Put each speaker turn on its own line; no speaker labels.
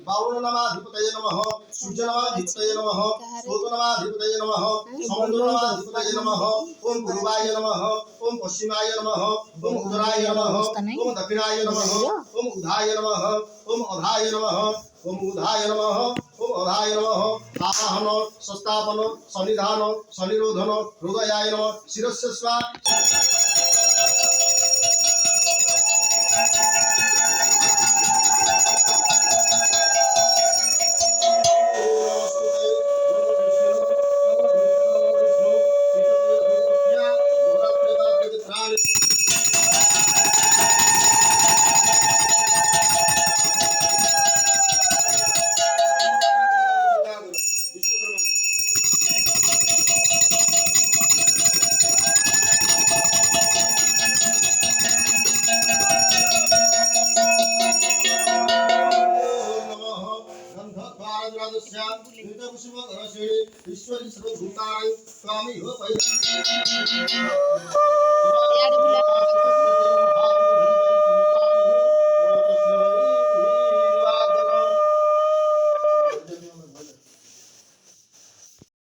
वारुणनमाधिपतये नमः सूर्यनमाधिपतये नमः सोतनमाधिपतये नमः समुद्रनमाधिपतये नमः ओम पूर्वाय नमः ओम पश्चिमाय नमः ओम उत्तराय नमः ओम दक्षिणाय नमः ओम उधाय नमः ओम अधाय नमः ओम उधाय नमः ओम अधाय नमः आवाहन संस्थापन सन्निधान सनिरोधन हृदयाय नमः शिरस्य स्वाहा ईश्वरी सर्वभूतानां स्वामी हो